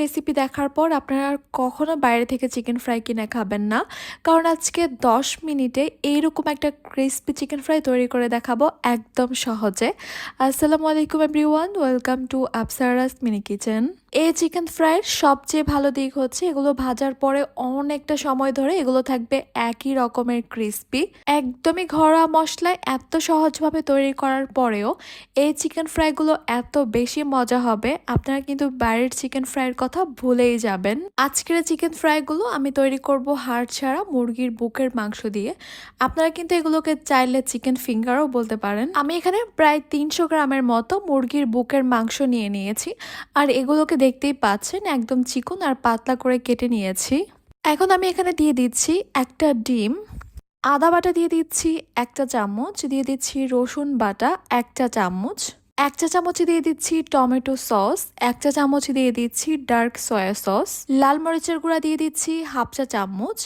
Recipe দেখার পর আপনারা আর কখনো বাইরে থেকে চিকেন ফ্রাই কিনে খাবেন না, কারণ আজকে 10 মিনিটে এইরকম একটা ক্রিস্পি চিকেন ফ্রাই তৈরি করে দেখাবো একদম সহজে। আসসালামু আলাইকুম everyone, welcome to Afsara's mini kitchen. এই চিকেন ফ্রাইয়ের সবচেয়ে ভালো দিক হচ্ছে এগুলো ভাজার পরে অনেকটা সময় ধরে এগুলো থাকবে একই রকমের ক্রিস্পি। একদমই ঘরোয়া মশলায় এত সহজভাবে তৈরি করার পরেও এই চিকেন ফ্রাইগুলো এত বেশি মজা হবে, আপনারা কিন্তু বাইরের চিকেন ফ্রাইয়ের কথা ভুলেই যাবেন। আজকের চিকেন ফ্রাইগুলো আমি তৈরি করব হাড় ছাড়া মুরগির বুকের মাংস দিয়ে। আপনারা কিন্তু এগুলোকে চাইলে চিকেন ফিঙ্গারও বলতে পারেন। আমি এখানে প্রায় 300 গ্রামের মতো মুরগির বুকের মাংস নিয়ে নিয়েছি, আর এগুলোকে দেখতেই পাচ্ছেন একদম চিকন আর পাতলা করে কেটে নিয়েছি। এখন আমি এখানে দিয়ে দিচ্ছি একটা ডিম, আদা বাটা দিয়ে দিচ্ছি 1 চা চামচ, দিয়ে দিচ্ছি রসুন বাটা 1 চা চামচ, 1 চা চামচ দিয়ে দিচ্ছি টমেটো সস, 1 চা চামচ দিয়ে দিচ্ছি ডার্ক সয়া সস, লাল মরিচের গুঁড়া দিয়ে দিচ্ছি 1/2 চা চামচ,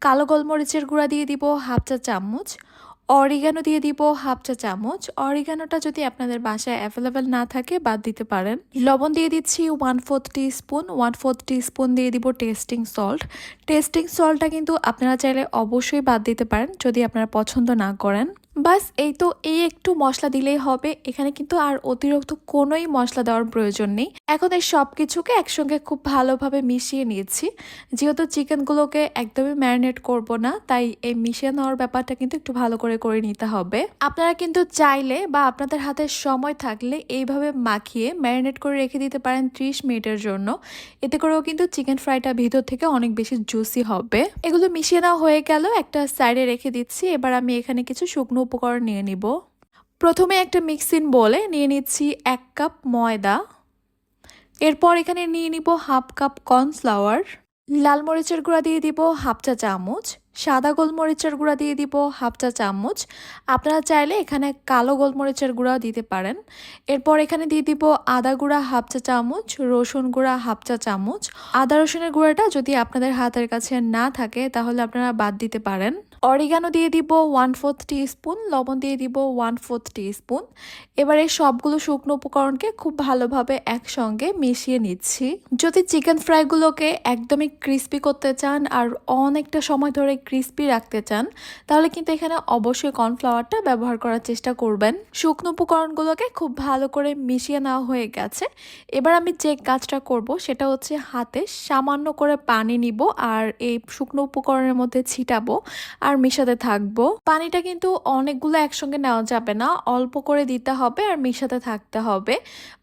কালো গোলমরিচের গুঁড়া দিয়ে দিব 1/2 চা চামচ, অরিগানো দিয়ে দিব 1/2 চা চামচ। অরিগানোটা যদি আপনাদের বাসায় অ্যাভেলেবেল না থাকে বাদ দিতে পারেন। লবণ দিয়ে দিচ্ছি 1/4 টিস্পুন, 1/4 টিস্পুন দিয়ে দিব টেস্টিং সল্ট। টেস্টিং সল্টটা কিন্তু আপনারা চাইলে অবশ্যই বাদ দিতে পারেন যদি আপনারা পছন্দ না করেন। বাস এই তো, এই একটু মশলা দিলেই হবে, এখানে কিন্তু আর অতিরিক্ত কোনোই মশলা দেওয়ার প্রয়োজন নেই। এখন এই সব কিছুকে একসঙ্গে খুব ভালোভাবে মিশিয়ে নিয়েছি। যেহেতু চিকেনগুলোকে একদমই ম্যারিনেট করব না, তাই এই মিশিয়ে নেওয়ার ব্যাপারটা কিন্তু একটু ভালো করে নিতে হবে। আপনারা কিন্তু চাইলে বা আপনাদের হাতে সময় থাকলে এইভাবে মাখিয়ে ম্যারিনেট করে রেখে দিতে পারেন 30 মিনিটের জন্য। এতে করেও কিন্তু চিকেন ফ্রাইটা ভিতর থেকে অনেক বেশি জুসি হবে। এগুলো মিশিয়ে নেওয়া হয়ে গেল, একটা সাইডে রেখে দিচ্ছি। এবার আমি এখানে কিছু শুকনো উপকরণ নিয়ে নিব। প্রথমে একটা মিক্সিং বোলে নিয়ে নিচ্ছি 1 কাপ ময়দা। এরপর এখানে নিয়ে নিব 1/2 কাপ কর্নফ্লাওয়ার, লাল মরিচের গুঁড়া দিয়ে দিব 1/2 চা চামচ, সাদা গোলমরিচের গুঁড়া দিয়ে দিব 1/2 চা চামচ। আপনারা চাইলে এখানে কালো গোলমরিচের গুঁড়াও দিতে পারেন। এরপর এখানে দিয়ে দিব আদা গুঁড়া 1/2 চা চামচ, রসুন গুঁড়া 1/2 চা চামচ। আদা রসুনের গুঁড়াটা যদি আপনাদের হাতের কাছে না থাকে তাহলে আপনারা বাদ দিতে পারেন। অরিগানো দিয়ে দিব 1/4 টিস্পুন, লবণ দিয়ে দিব 1/4 টিস্পুন। এবার এই সবগুলো শুকনো উপকরণকে খুব ভালোভাবে একসঙ্গে মিশিয়ে নিচ্ছি। যদি চিকেন ফ্রাইগুলোকে একদমই ক্রিস্পি করতে চান আর অনেকটা সময় ধরে ক্রিস্পি রাখতে চান, তাহলে কিন্তু এখানে অবশ্যই কর্নফ্লাওয়ারটা ব্যবহার করার চেষ্টা করবেন। শুকনো উপকরণগুলোকে খুব ভালো করে মিশিয়ে নেওয়া হয়ে গেছে। এবার আমি যে কাজটা করব সেটা হচ্ছে হাতে সামান্য করে পানি নিব আর এই শুকনো উপকরণের মধ্যে ছিটাবো আর মিশাতে থাকবো। পানিটা কিন্তু অনেকগুলো একসঙ্গে নেওয়া যাবে না, অল্প করে দিতে হবে আর মিশাতে থাকতে হবে।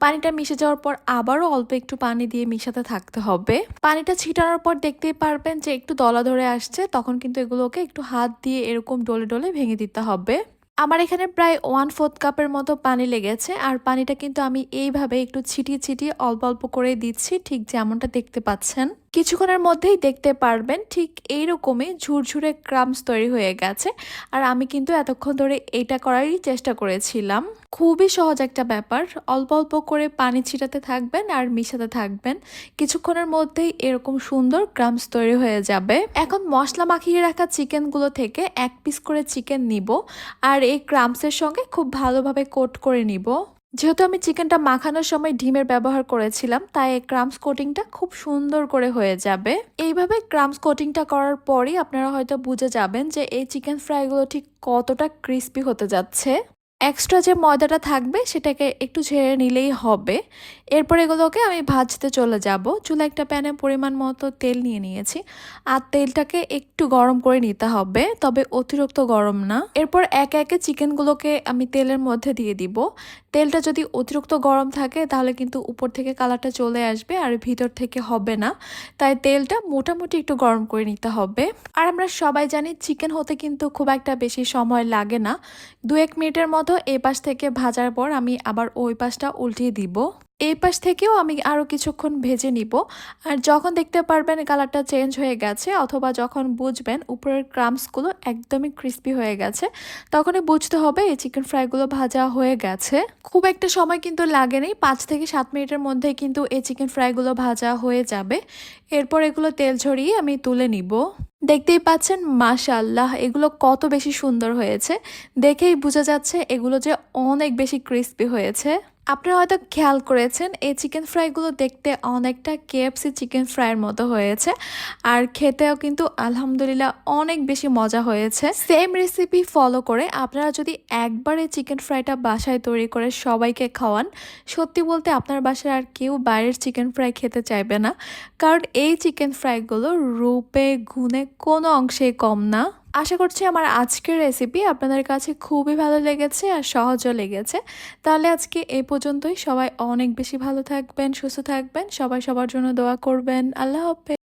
পানিটা মিশে যাওয়ার পর আবারও অল্প একটু পানি দিয়ে মিশাতে থাকতে হবে। পানিটা ছিটানোর পর দেখতেই পারবেন যে একটু দলা ধরে আসছে, তখন কিন্তু এগুলোকে একটু হাত দিয়ে এরকম ডলে ডলে ভেঙে দিতে হবে। আমার এখানে প্রায় 1/4 কাপের মতো পানি লেগেছে, আর পানিটা কিন্তু আমি এইভাবে একটু ছিটিয়ে ছিটিয়ে অল্প অল্প করে দিচ্ছি, ঠিক যেমনটা দেখতে পাচ্ছেন। কিছুক্ষণের মধ্যেই দেখতে পারবেন ঠিক এইরকমই ঝুরঝুরে ক্রামস তৈরি হয়ে গেছে। আর আমি কিন্তু এতক্ষণ ধরে এটা করারই চেষ্টা করেছিলাম। খুবই সহজ একটা ব্যাপার, অল্প অল্প করে পানি ছিটাতে থাকবেন আর মিশাতে থাকবেন। কিছুক্ষণের মধ্যেই এরকম সুন্দর ক্রামস তৈরি হয়ে যাবে। এখন মশলা মাখিয়ে রাখা চিকেনগুলো থেকে 1 পিস করে চিকেন নিব আর এই ক্রামসের সঙ্গে খুব ভালোভাবে কোট করে নিব। যেহেতু আমি চিকেনটা মাখানোর সময় ডিমের ব্যবহার করেছিলাম, তাই এই ক্রামস কোটিংটা খুব সুন্দর করে হয়ে যাবে। এইভাবে ক্রামস কোটিংটা করার পরই আপনারা হয়তো বুঝে যাবেন যে এই চিকেন ফ্রাইগুলো ঠিক কতটা ক্রিস্পি হতে যাচ্ছে। এক্সট্রা যে ময়দাটা থাকবে সেটাকে একটু ঝেড়ে নিলেই হবে। এরপর এগুলোকে আমি ভাজতে চলে যাব। চুলা একটা প্যানে পরিমাণ মতো তেল নিয়ে নিয়েছি, আর তেলটাকে একটু গরম করে নিতে হবে, তবে অতিরিক্ত গরম না। এরপর একে একে চিকেনগুলোকে আমি তেলের মধ্যে দিয়ে দিব। তেলটা যদি অতিরিক্ত গরম থাকে তাহলে কিন্তু উপর থেকে কালারটা চলে আসবে আর ভিতর থেকে হবে না, তাই তেলটা মোটামুটি একটু গরম করে নিতে হবে। আর আমরা সবাই জানি চিকেন হতে কিন্তু খুব একটা বেশি সময় লাগে না, 2-1 মিনিটের মতো এই পাশ থেকে ভাজার পর আমি আবার ওই পাশটা উল্টিয়ে দিব। এই পাশ থেকেও আমি আরও কিছুক্ষণ ভেজে নিব। আর যখন দেখতে পারবেন কালারটা চেঞ্জ হয়ে গেছে অথবা যখন বুঝবেন উপরের ক্রাম্সগুলো একদমই ক্রিস্পি হয়ে গেছে, তখনই বুঝতে হবে এই চিকেন ফ্রাইগুলো ভাজা হয়ে গেছে। খুব একটা সময় কিন্তু লাগেনি, 5 থেকে 7 মিনিটের মধ্যে কিন্তু এই চিকেন ফ্রাইগুলো ভাজা হয়ে যাবে। এরপর এগুলো তেল ঝরিয়ে আমি তুলে নিব। দেখতেই পাচ্ছেন মাশাআল্লাহ এগুলো কত বেশি সুন্দর হয়েছে, দেখেই বোঝা যাচ্ছে এগুলো যে অনেক বেশি ক্রিস্পি হয়েছে। আপনারা হয়তো খেয়াল করেছেন এই চিকেন ফ্রাইগুলো দেখতে অনেকটা কেএফসি চিকেন ফ্রাইয়ের মতো হয়েছে আর খেতেও কিন্তু আলহামদুলিল্লাহ অনেক বেশি মজা হয়েছে। সেম রেসিপি ফলো করে আপনারা যদি একবার এই চিকেন ফ্রাইটা বাসায় তৈরি করে সবাইকে খাওয়ান, সত্যি বলতে আপনার বাসায় আর কেউ বাইরের চিকেন ফ্রাই খেতে চাইবে না, কারণ এই চিকেন ফ্রাইগুলো রূপে গুণে কোনো অংশেই কম না। আশা করছি আমার আজকের রেসিপি আপনাদের কাছে খুবই ভালো লেগেছে আর সহজও লেগেছে। তাহলে আজকে এই পর্যন্তই। সবাই অনেক বেশি ভালো থাকবেন, সুস্থ থাকবেন, সবাই সবার জন্য দোয়া করবেন। আল্লাহ হাফেজ।